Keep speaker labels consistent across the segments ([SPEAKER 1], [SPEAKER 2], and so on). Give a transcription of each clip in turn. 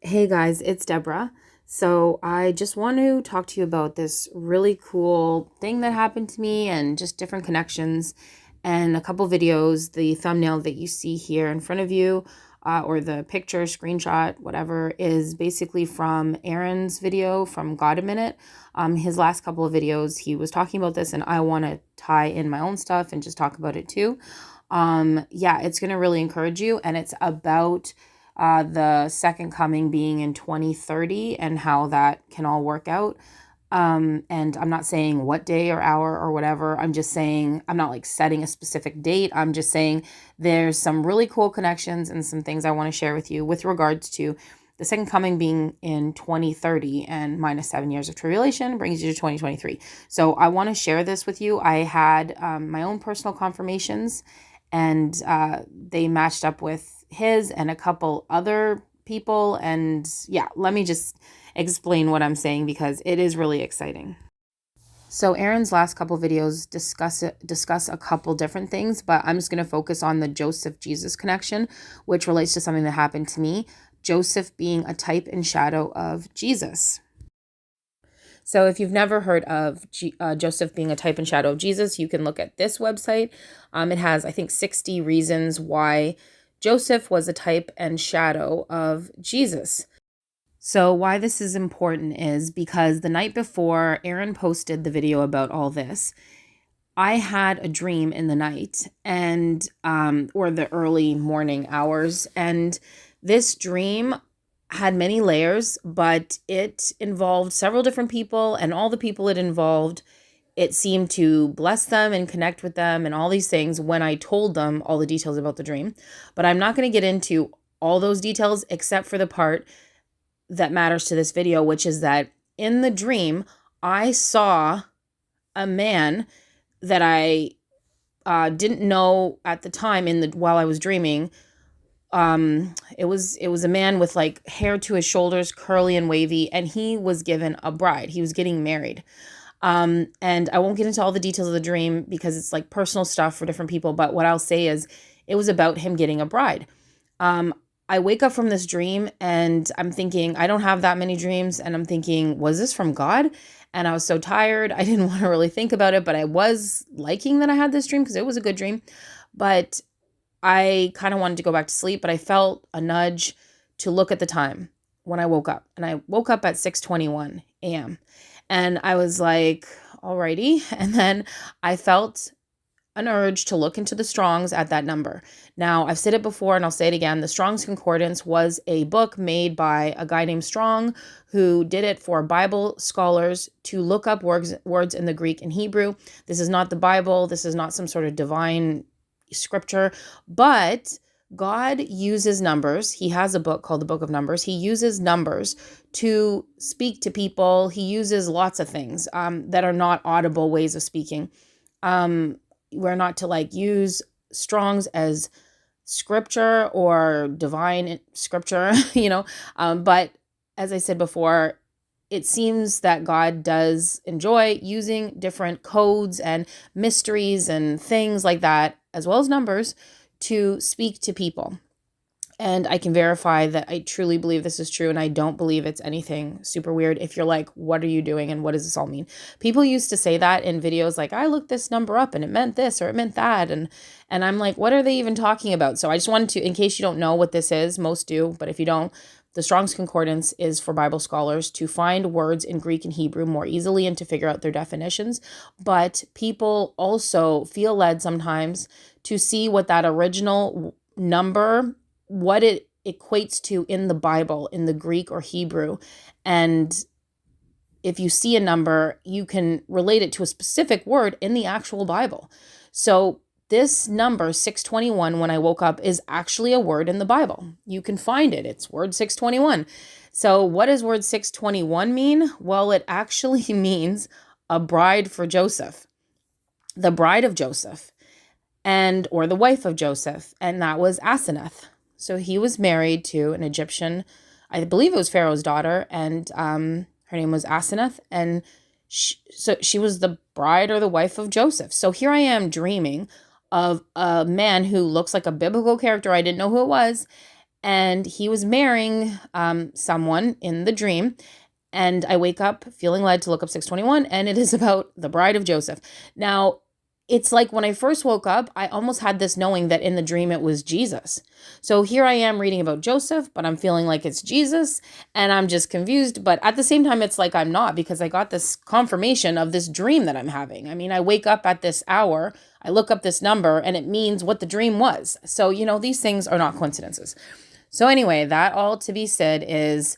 [SPEAKER 1] Hey guys, it's Deborah. So I just want to talk to you about this really cool thing that happened to me and just different connections and a couple videos. The thumbnail that you see here in front of you, or the picture, screenshot, whatever, is basically from Aaron's video from God a Minute. His last couple of videos, he was talking about this, and I want to tie in my own stuff and just talk about it too. Yeah, it's going to really encourage you, and it's about the second coming being in 2030 and how that can all work out. And I'm not saying what day or hour or whatever. I'm just saying, I'm not like setting a specific date. I'm just saying there's some really cool connections and some things I want to share with you with regards to the second coming being in 2030 and minus 7 years of tribulation brings you to 2023. So I want to share this with you. I had my own personal confirmations, and they matched up with his and a couple other people. And yeah, let me just explain what I'm saying because it is really exciting. So Aaron's last couple videos discuss a couple different things, but I'm just going to focus on the Joseph Jesus connection, which relates to something that happened to me. Joseph being a type and shadow of Jesus. So if you've never heard of Joseph being a type and shadow of Jesus, you can look at this website. It has, I think, 60 reasons why Joseph was a type and shadow of Jesus. So why this is important is because the night before Aaron posted the video about all this, I had a dream in the night and or the early morning hours, and this dream had many layers, but it involved several different people, and all the people it involved, it seemed to bless them and connect with them and all these things when I told them all the details about the dream. But I'm not going to get into all those details except for the part that matters to this video, which is that in the dream, I saw a man that I didn't know at the time while I was dreaming. It was a man with like hair to his shoulders, curly and wavy, and he was given a bride. He was getting married. And I won't get into all the details of the dream because it's like personal stuff for different people. But what I'll say is it was about him getting a bride. I wake up from this dream and I'm thinking, I don't have that many dreams. And I'm thinking, was this from God? And I was so tired. I didn't want to really think about it, but I was liking that I had this dream because it was a good dream. But I kind of wanted to go back to sleep, but I felt a nudge to look at the time when I woke up. And I woke up at 6:21 a.m. And I was like, alrighty. And then I felt an urge to look into the Strongs at that number. Now, I've said it before and I'll say it again. The Strong's Concordance was a book made by a guy named Strong who did it for Bible scholars to look up words in the Greek and Hebrew. This is not the Bible. This is not some sort of divine scripture, but God uses numbers. He has a book called the Book of Numbers. He uses numbers to speak to people. He uses lots of things that are not audible ways of speaking. We're not to like use Strong's as scripture or divine scripture, but as I said before, it seems that God does enjoy using different codes and mysteries and things like that, as well as numbers, to speak to people. And I can verify that I truly believe this is true, and I don't believe it's anything super weird. If you're like, what are you doing and what does this all mean? People used to say that in videos like, I looked this number up and it meant this or it meant that. And I'm like, what are they even talking about? So I just wanted to, in case you don't know what this is, most do, but if you don't, the Strong's Concordance is for Bible scholars to find words in Greek and Hebrew more easily and to figure out their definitions. But people also feel led sometimes to see what that original number, what it equates to in the Bible, in the Greek or Hebrew. And if you see a number, you can relate it to a specific word in the actual Bible. So this number, 621, when I woke up, is actually a word in the Bible. You can find it. It's word 621. So what does word 621 mean? Well, it actually means a bride for Joseph, the bride of Joseph, or the wife of Joseph, and that was Asenath. So he was married to an Egyptian, I believe it was Pharaoh's daughter, and her name was Asenath, and she was the bride or the wife of Joseph. So here I am dreaming of a man who looks like a biblical character. I didn't know who it was, and he was marrying someone in the dream. And I wake up feeling led to look up 621, and it is about the bride of Joseph. Now, it's like when I first woke up, I almost had this knowing that in the dream it was Jesus. So here I am reading about Joseph, but I'm feeling like it's Jesus, and I'm just confused. But at the same time, it's like I'm not, because I got this confirmation of this dream that I'm having. I mean, I wake up at this hour, I look up this number, and it means what the dream was. So, these things are not coincidences. So anyway, that all to be said is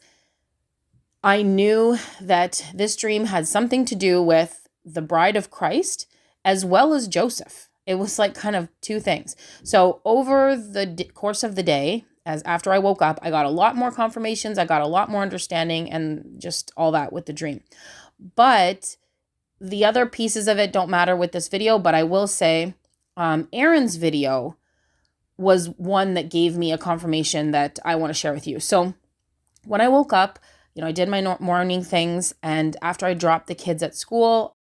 [SPEAKER 1] I knew that this dream had something to do with the bride of Christ as well as Joseph. It was like kind of two things. So over the course of the day, as after I woke up, I got a lot more confirmations. I got a lot more understanding and just all that with the dream. But the other pieces of it don't matter with this video. But I will say Aaron's video was one that gave me a confirmation that I want to share with you. So when I woke up, I did my morning things, and after I dropped the kids at school,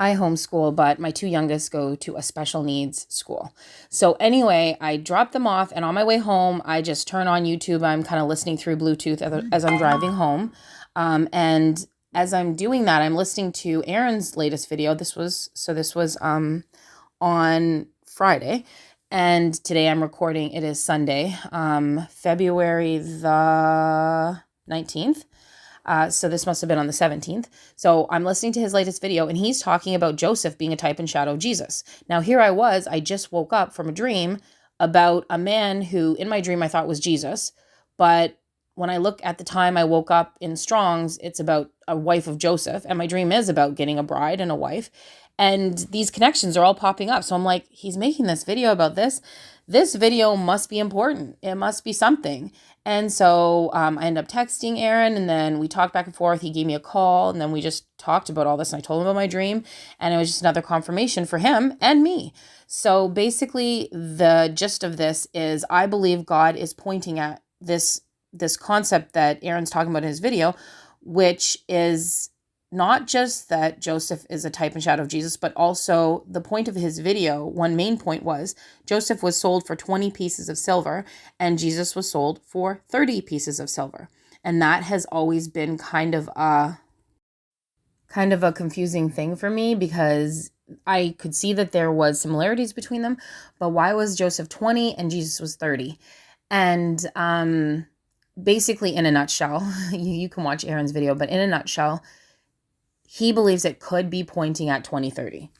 [SPEAKER 1] I homeschool, but my two youngest go to a special needs school. So anyway, I dropped them off, and on my way home, I just turn on YouTube. I'm kind of listening through Bluetooth as I'm driving home. And as I'm doing that, I'm listening to Aaron's latest video. This was on Friday. And today I'm recording, it is Sunday, February the 19th. So this must have been on the 17th. So I'm listening to his latest video, and he's talking about Joseph being a type and shadow of Jesus. Now here I just woke up from a dream about a man who in my dream I thought was Jesus. But when I look at the time I woke up in Strong's, it's about a wife of Joseph. And my dream is about getting a bride and a wife. And these connections are all popping up. So I'm like, he's making this video about this. This video must be important. It must be something. And so I ended up texting Aaron, and then we talked back and forth. He gave me a call, and then we just talked about all this. And I told him about my dream, and it was just another confirmation for him and me. So basically, the gist of this is I believe God is pointing at this concept that Aaron's talking about in his video, which is not just that Joseph is a type and shadow of Jesus, but also the point of his video, one main point was Joseph was sold for 20 pieces of silver and Jesus was sold for 30 pieces of silver. And that has always been kind of a confusing thing for me, because I could see that there was similarities between them, but why was Joseph 20 and Jesus was 30? And basically, in a nutshell, you can watch Aaron's video, but in a nutshell, he believes it could be pointing at 2030.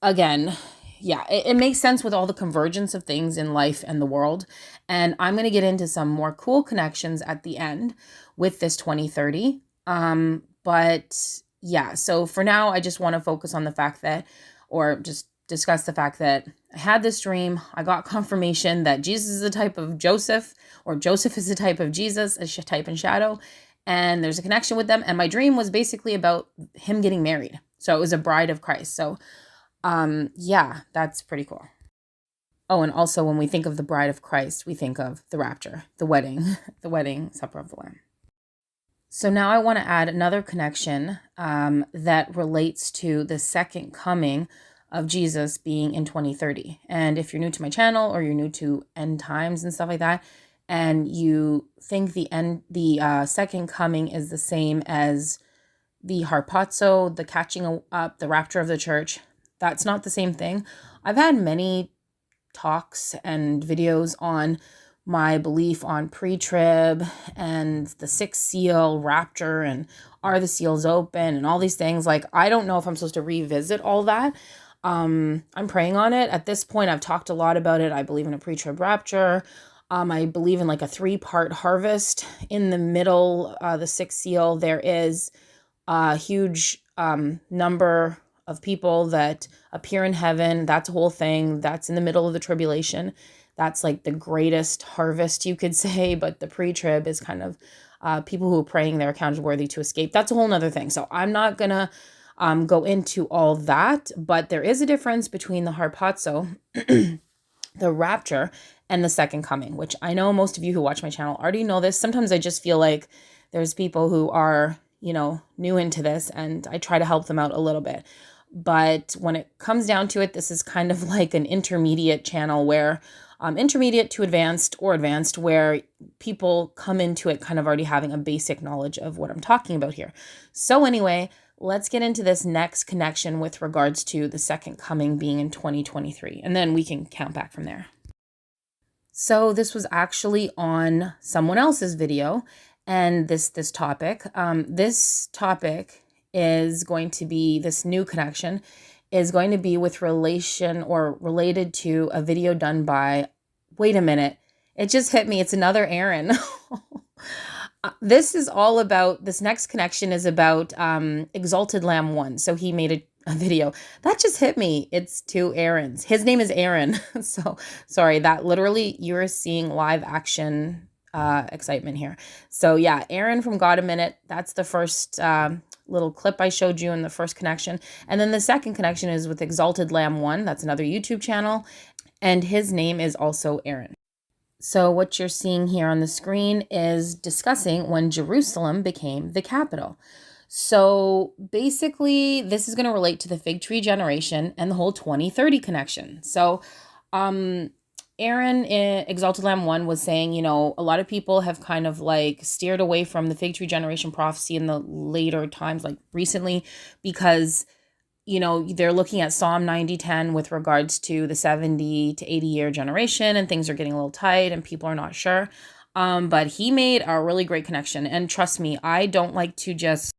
[SPEAKER 1] Again, yeah, it makes sense with all the convergence of things in life and the world. And I'm going to get into some more cool connections at the end with this 2030. But yeah, so for now, I just want to focus on the fact that, or just discuss the fact that I had this dream. I got confirmation that Jesus is a type of Joseph, or Joseph is a type of Jesus, a type and shadow. And there's a connection with them. And my dream was basically about him getting married. So it was a bride of Christ. So, yeah, that's pretty cool. Oh, and also when we think of the bride of Christ, we think of the rapture, the wedding, the wedding supper of the Lamb. So now I want to add another connection that relates to the second coming of Jesus being in 2030. And if you're new to my channel, or you're new to end times and stuff like that, and you think the second coming is the same as the harpazo, the catching up, the rapture of the church, that's not the same thing. I've had many talks and videos on my belief on pre-trib and the sixth seal, rapture, and are the seals open, and all these things. Like, I don't know if I'm supposed to revisit all that. I'm praying on it. At this point, I've talked a lot about it. I believe in a pre-trib rapture. I believe in like a 3-part harvest. In the middle, the sixth seal, there is a huge number of people that appear in heaven. That's a whole thing. That's in the middle of the tribulation. That's like the greatest harvest, you could say. But the pre-trib is kind of people who are praying they're counted worthy to escape. That's a whole nother thing. So I'm not going to go into all that. But there is a difference between the harpazo, the rapture, and the second coming, which I know most of you who watch my channel already know this. Sometimes I just feel like there's people who are, new into this, and I try to help them out a little bit. But when it comes down to it, this is kind of like an intermediate channel where intermediate to advanced or advanced, where people come into it kind of already having a basic knowledge of what I'm talking about here. So anyway, let's get into this next connection with regards to the second coming being in 2023, and then we can count back from there. So this was actually on someone else's video, and this topic. This topic is going to be, this new connection is going to be with relation or related to a video done by, wait a minute, it just hit me. It's another Aaron. This is all about, this next connection is about Exalted Lamb 1. So he made a video. That just hit me. It's two Aarons. His name is Aaron. So sorry, that literally, you're seeing live action excitement here. So yeah, Aaron from God a Minute. That's the first little clip I showed you in the first connection. And then the second connection is with Exalted Lamb 1. That's another YouTube channel. And his name is also Aaron. So what you're seeing here on the screen is discussing when Jerusalem became the capital. So basically, this is going to relate to the fig tree generation and the whole 2030 connection. So Aaron in Exalted Lamb 1 was saying, a lot of people have kind of like steered away from the fig tree generation prophecy in the later times, like recently, because they're looking at Psalm 90:10 with regards to the 70 to 80 year generation, and things are getting a little tight and people are not sure. But he made a really great connection. And trust me, I don't like to just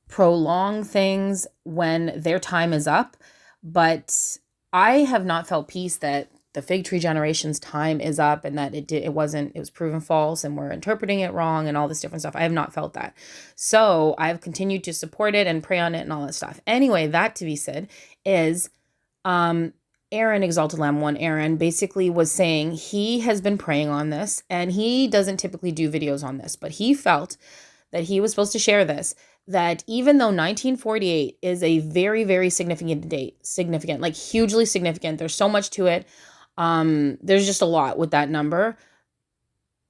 [SPEAKER 1] prolong things when their time is up. But I have not felt peace that the fig tree generation's time is up and that it was proven false and we're interpreting it wrong and all this different stuff. I have not felt that. So I've continued to support it and pray on it and all that stuff. Anyway, that to be said is Aaron, Exalted Lamb 1, Aaron basically was saying he has been praying on this, and he doesn't typically do videos on this, but he felt that he was supposed to share this, that even though 1948 is a very, very significant date, like hugely significant, there's so much to it. There's just a lot with that number,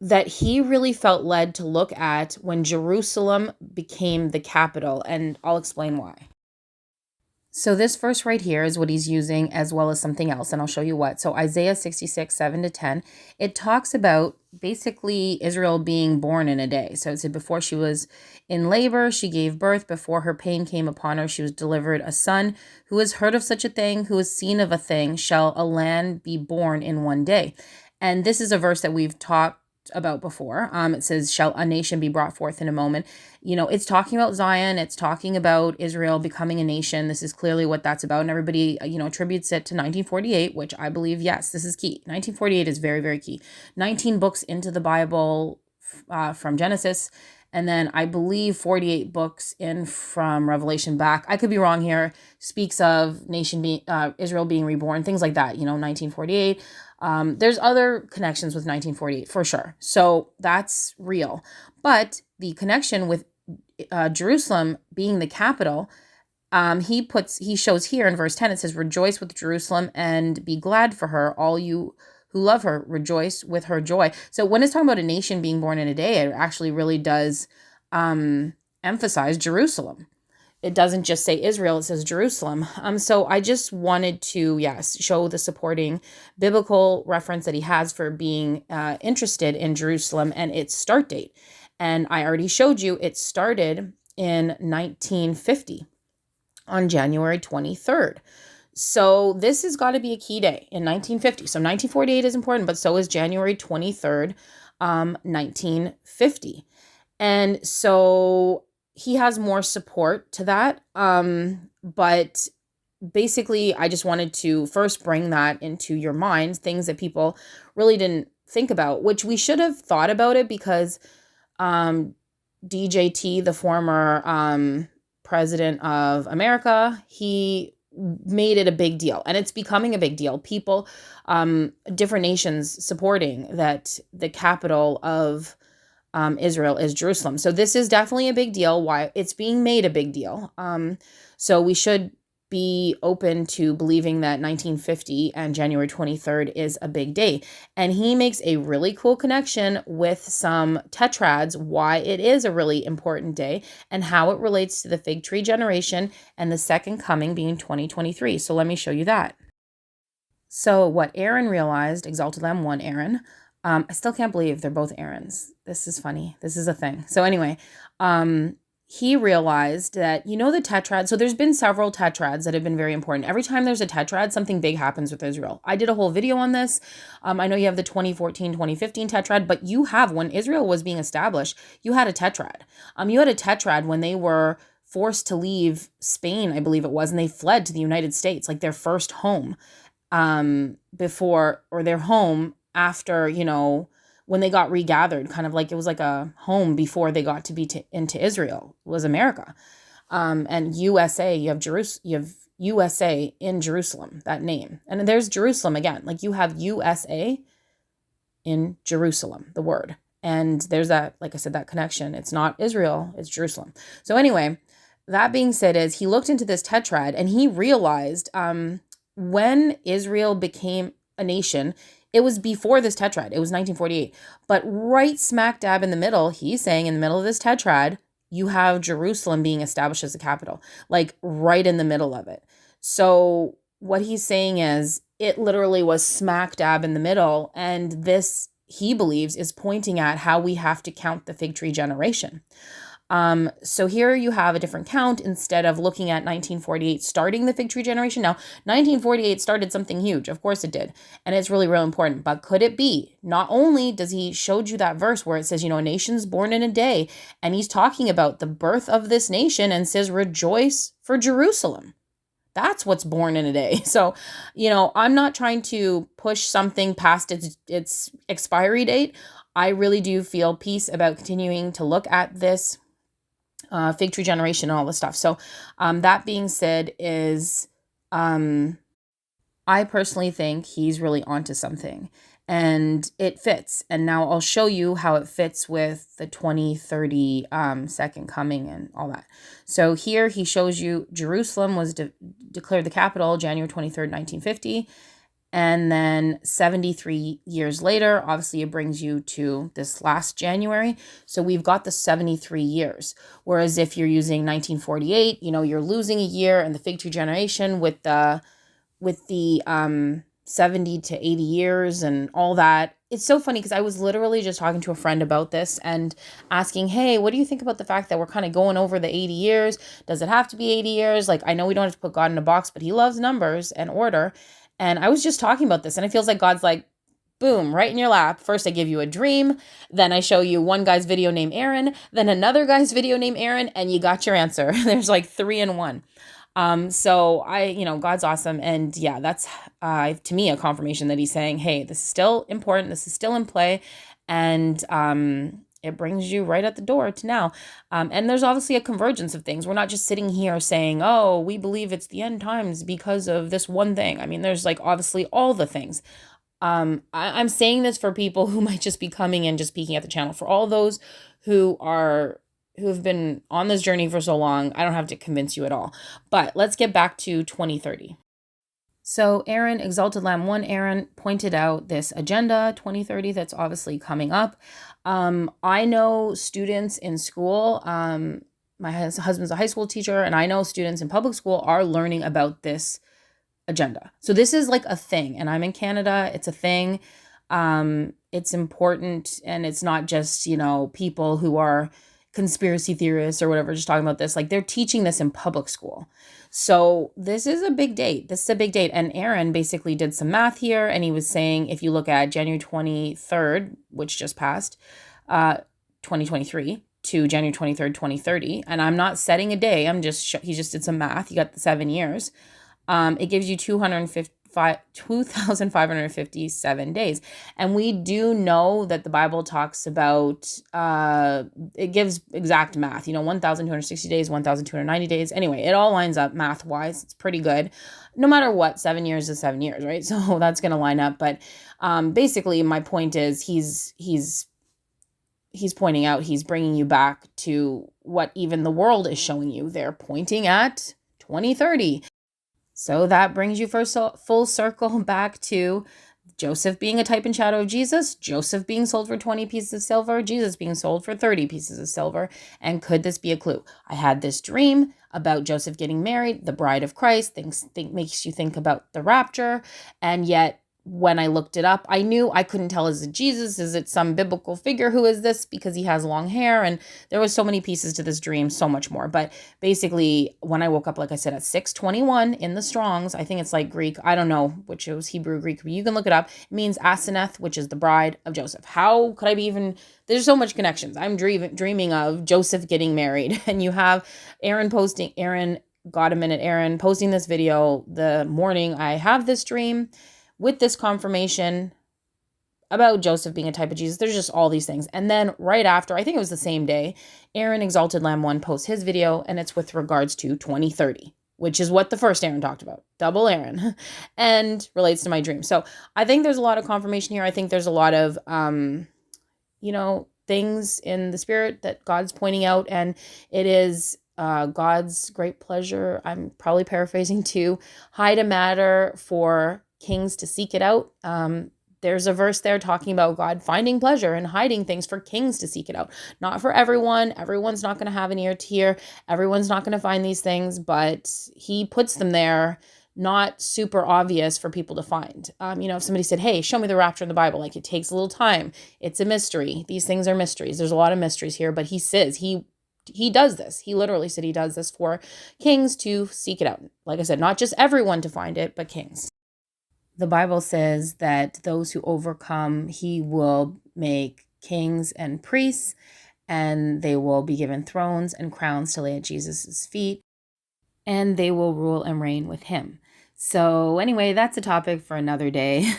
[SPEAKER 1] that he really felt led to look at when Jerusalem became the capital, and I'll explain why. So this verse right here is what he's using, as well as something else, and I'll show you what. So Isaiah 66, 7-10, it talks about basically Israel being born in a day. So it said, before she was in labor, she gave birth. Before her pain came upon her, she was delivered a son. Who has heard of such a thing? Who has seen of a thing? Shall a land be born in one day? And this is a verse that we've talked about before. It says, shall a nation be brought forth in a moment? It's talking about Zion. It's talking about Israel becoming a nation. This is clearly what that's about. And everybody, attributes it to 1948, which I believe, yes, this is key. 1948 is very, very key. 19 books into the Bible from Genesis. And then I believe 48 books in from Revelation back. I could be wrong here. Speaks of Israel being reborn, things like that, 1948. There's other connections with 1948 for sure. So that's real. But the connection with Jerusalem being the capital, he shows here in verse 10, it says, rejoice with Jerusalem and be glad for her, all you who love her, rejoice with her joy. So when it's talking about a nation being born in a day, it actually really does emphasize Jerusalem. It doesn't just say Israel, it says Jerusalem. So I just wanted to, show the supporting biblical reference that he has for being interested in Jerusalem and its start date. And I already showed you it started in 1950 on January 23rd. So this has got to be a key day in 1950. So 1948 is important, but so is January 23rd, 1950. And so he has more support to that. But basically, I just wanted to first bring that into your minds, things that people really didn't think about, which we should have thought about it, because DJT, the former president of America, he made it a big deal, and it's becoming a big deal. People, different nations supporting that the capital of Israel is Jerusalem. So this is definitely a big deal. Why it's being made a big deal. So we should be open to believing that 1950 and January 23rd is a big day. And he makes a really cool connection with some tetrads, why it is a really important day and how it relates to the fig tree generation and the second coming being 2023. So let me show you that. So what Aaron realized, Exalted Lamb 1 Aaron, I still can't believe they're both Aarons. This is funny. This is a thing. So anyway, he realized that, the tetrad. So there's been several tetrads that have been very important. Every time there's a tetrad, something big happens with Israel. I did a whole video on this. I know you have the 2014, 2015 tetrad, but you have, when Israel was being established, you had a tetrad. You had a tetrad when they were forced to leave Spain, I believe it was, and they fled to the United States, like their first home, before, or their home after, when they got regathered, kind of like it was like a home before they got to be into Israel, was America. And USA, you have USA in Jerusalem, that name. And there's Jerusalem again. Like you have USA in Jerusalem, the word. And there's that, like I said, that connection. It's not Israel, it's Jerusalem. So anyway, that being said, is he looked into this tetrad and he realized when Israel became a nation, it was before this tetrad. It was 1948. But right smack dab in the middle, he's saying in the middle of this tetrad, you have Jerusalem being established as the capital, like right in the middle of it. So what he's saying is it literally was smack dab in the middle. And this, he believes, is pointing at how we have to count the fig tree generation. So here you have a different count instead of looking at 1948 starting the fig tree generation. Now, 1948 started something huge. Of course it did. And it's really, real important. But could it be? Not only does he showed you that verse where it says, a nation's born in a day, and he's talking about the birth of this nation and says, rejoice for Jerusalem. That's what's born in a day. So, I'm not trying to push something past its expiry date. I really do feel peace about continuing to look at this fig tree generation and all this stuff. So that being said is I personally think he's really onto something and it fits. And now I'll show you how it fits with the 2030 second coming and all that. So here he shows you Jerusalem was declared the capital January 23rd, 1950. And then 73 years later, obviously it brings you to this last January. So we've got the 73 years. Whereas if you're using 1948, you're losing a year, and the fig tree generation with the 70 to 80 years and all that. It's so funny because I was literally just talking to a friend about this and asking, hey, what do you think about the fact that we're kind of going over the 80 years? Does it have to be 80 years? Like, I know we don't have to put God in a box, but he loves numbers and order. And I was just talking about this, and it feels like God's like, boom, right in your lap. First, I give you a dream. Then I show you one guy's video named Aaron, then another guy's video named Aaron, and you got your answer. There's like 3 in 1. So God's awesome. And yeah, that's, to me, a confirmation that he's saying, hey, this is still important. This is still in play. And, it brings you right at the door to now. And there's obviously a convergence of things. We're not just sitting here saying, oh, we believe it's the end times because of this one thing. I mean, there's like obviously all the things. I'm saying this for people who might just be coming and just peeking at the channel. For all those who have been on this journey for so long, I don't have to convince you at all. But let's get back to 2030. So Aaron, Exalted Lamb 1 Aaron, pointed out this agenda 2030 that's obviously coming up. I know students in school, my husband's a high school teacher, and I know students in public school are learning about this agenda. So this is like a thing, and I'm in Canada. It's a thing. It's important, and it's not just, people who are conspiracy theorists or whatever just talking about this. Like, they're teaching this in public school. So this is a big date. This is a big date. And Aaron basically did some math here, and he was saying, if you look at January 23rd, which just passed, 2023 to January 23rd, 2030, and I'm not setting a day. He just did some math. You got the 7 years. It gives you 2,557 days. And we do know that the Bible talks about, it gives exact math, 1,260 days, 1,290 days. Anyway, it all lines up math wise. It's pretty good. No matter what, 7 years is 7 years, right? So that's going to line up. But basically my point is he's pointing out, he's bringing you back to what even the world is showing you. They're pointing at 2030. So that brings you full circle back to Joseph being a type and shadow of Jesus, Joseph being sold for 20 pieces of silver, Jesus being sold for 30 pieces of silver. And could this be a clue? I had this dream about Joseph getting married, the bride of Christ, makes you think about the rapture. And yet when I looked it up, I knew I couldn't tell, is it Jesus? Is it some biblical figure? Who is this? Because he has long hair. And there was so many pieces to this dream, so much more. But basically, when I woke up, like I said, at 6:21 in the Strongs, I think it's like Greek, I don't know which it was, Hebrew, Greek, but you can look it up. It means Asenath, which is the bride of Joseph. How could I be even, there's so much connections. I'm dreaming of Joseph getting married. And you have Aaron, got a minute, Aaron, posting this video the morning I have this dream with this confirmation about Joseph being a type of Jesus. There's just all these things. And then right after, I think it was the same day, Aaron Exalted Lamb 1 posts his video, and it's with regards to 2030, which is what the first Aaron talked about, double Aaron, and relates to my dream. So I think there's a lot of confirmation here. I think there's a lot of, things in the spirit that God's pointing out, and it is God's great pleasure, I'm probably paraphrasing, to hide a matter for kings to seek it out. There's a verse there talking about God finding pleasure and hiding things for kings to seek it out. Not for everyone. Everyone's not going to have an ear to hear. Everyone's not going to find these things, but he puts them there, not super obvious for people to find. If somebody said, hey, show me the rapture in the Bible, like, it takes a little time. It's a mystery. These things are mysteries. There's a lot of mysteries here, but he says he does this. He literally said he does this for kings to seek it out. Like I said, not just everyone to find it, but kings. The Bible says that those who overcome, he will make kings and priests, and they will be given thrones and crowns to lay at Jesus' feet, and they will rule and reign with him. So anyway, that's a topic for another day.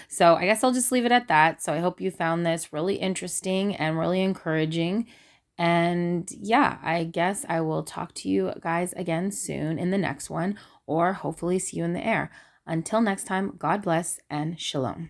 [SPEAKER 1] So I guess I'll just leave it at that. So I hope you found this really interesting and really encouraging. And yeah, I guess I will talk to you guys again soon in the next one, or hopefully see you in the air. Until next time, God bless and shalom.